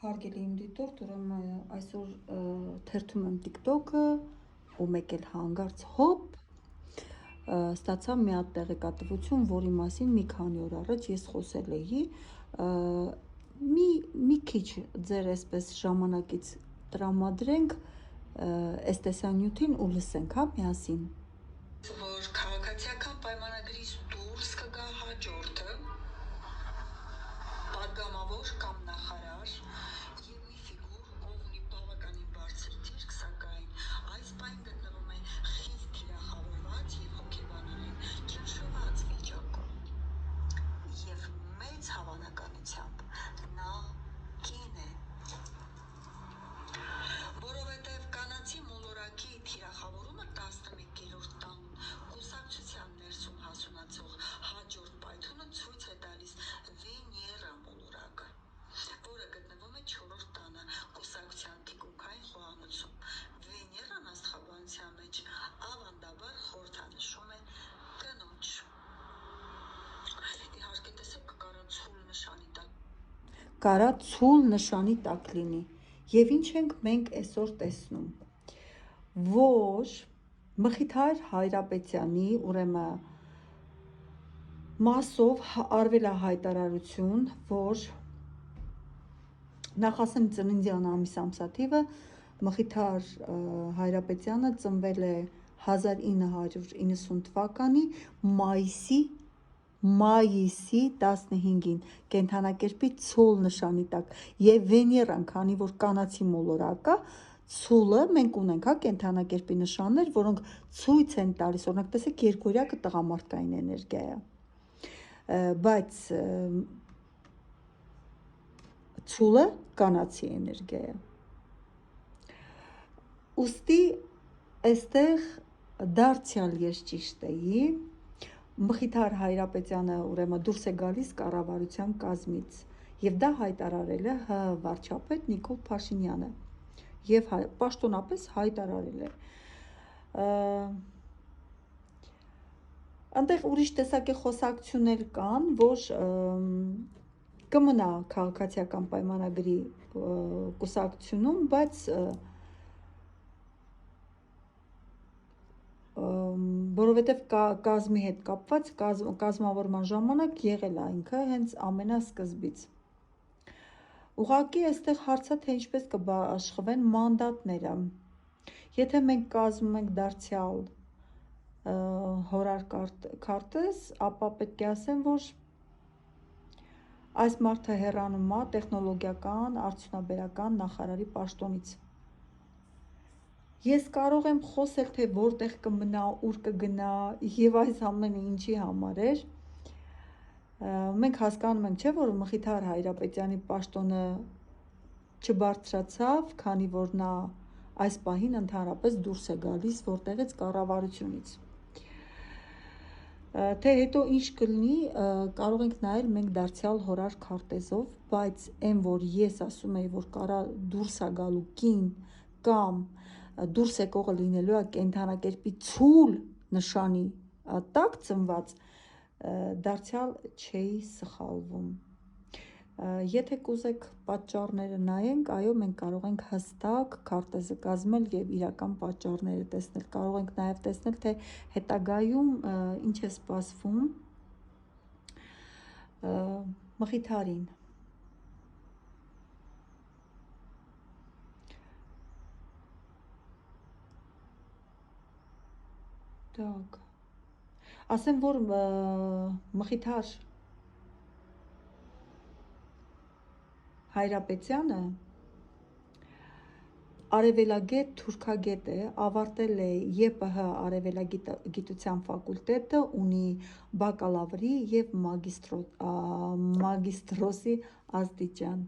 Հարգելի իմ դիտորդ, ուրեմն այսօր թերթում եմ TikTok-ը ու մեկ էլ հանգարց հոպ ստացա մի հատ տեղեկատվություն, որի մասին մի քանի օր առաջ ես խոսել էի, մի քիչ ձեր այսպես ժամանակից տրամադրենք այս տեսանյութին ու լսենք, հա, միասին։ Որ քաղաքացիական պայմանագրից դուրս կգա հաջորդը, պատգամավոր կամ նախարար եւ մի ֆիգուր, ով ունի բավականին բարձր դիրք, սակայն այս պայն գտնվում է խիստ թիրախավորված եւ հոգեբանորեն ճնշված վիճակում։ Եվ մեծ հավանականությամբ նա կին է, որովհետև կանացի մոլորակի թիրախավորումը 11-րդ տանուն կուսակցության ներսում հասունացող հաջորդ պայթյունը ցույց է տալիս Վեներա մոլորակը, որը գտնվում է 4-րդ տանը կուսակցության թիկունքային խոհանոցում։ Վեներան աստղաբանության մեջ ավանդաբար խորհրդանշում է կնոջ։ Իհարկե տեսեք, կարա ցուլ նշանի տակ Կարա ցուլ նշանի տակ լինի։ Եվ ինչ ենք մենք այսօր տեսնում, որ Մխիթար Հայրապետյանի ուրեմն մասով արվել է հայտարարություն, որ նախ ասեմ ծննդյան ամսաթիվը Մխիթար Հայրապետյանը ծնվել է 1990 թվականի մայիսի 15-ին կենդանակերպի ցուլ նշանի տակ եւ Վեներան, քանի որ կանացի մոլորակը ցուլը մենք ունենք, հա, կենդանակերպի նշաններ, որոնք ցույց են տալիս, օրինակ տեսեք, երկորյակը տղամարդկային էներգիա է, բայց ցուլը կանացի էներգիա է։ Ուստի այստեղ դարձյալ ես ճիշտ էի, Մխիթար Հայրապետյանը ուրեմն դուրս է գալիս կառավարության կազմից եւ դա հայտարարել է ՀՀ վարչապետ Նիկոլ Փաշինյանը եւ պաշտոնապես հայտարարել է։ Այնտեղ ուրիշ տեսակի խոսակցություններ կան, որ կմնա քաղաքացիական պայմանագրի կուսակցությունում, բայց որովհետև կազմի հետ կապված կազմավորման ժամանակ եղել է ինքը հենց ամենասկզբից։ Ուղղակի այստեղ հարցը թե ինչպես կաշխվեն մանդատները։ Եթե մենք կազմում ենք դարձյալ հորար քարտեզ, ապա պետք է ասեմ, որ այս մարդը հեռանում է տեխնոլոգիական արդյունաբերական նախարարի պաշտոնից։ Ես կարող եմ խոսել, թե որտեղ կմնա, ուր կգնա եւ այս ամենը ինչի համար էր։ Մենք հասկանում ենք, չէ՞, որ Մխիթար Հայրապետյանի պաշտոնը չբարձրացավ, քանի որ նա այս պահին ընդհանրապես դուրս է գալիս որտեղից կառավարությունից։ Թե հետո ինչ կլինի, կարող ենք նայել մենք դարձյալ հորար քարտեզով, բայց այն որ ես ասում եի, որ կարա դուրս է գալու կին կամ դուրս եկողը լինելու է կենդանակերպի ցուլ նշանի տակ ծնված, դարձյալ չէի սխալվում։ Եթե կուզեք պատճառները նայենք, այո, մենք կարող ենք հստակ քարտեզը կազմել եւ իրական պատճառները տեսնել։ Կարող ենք նաեւ տեսնել, թե հետագայում ինչ է սպասվում Մխիթարին։ Так, ասեմ, որ Մխիթար Հայրապետյանը արևելագետ թուրքագետ է, ավարտել է ԵՊՀ արևելագիտության ֆակուլտետը, ունի բակալավրի եւ մագիստրոսի աստիճան։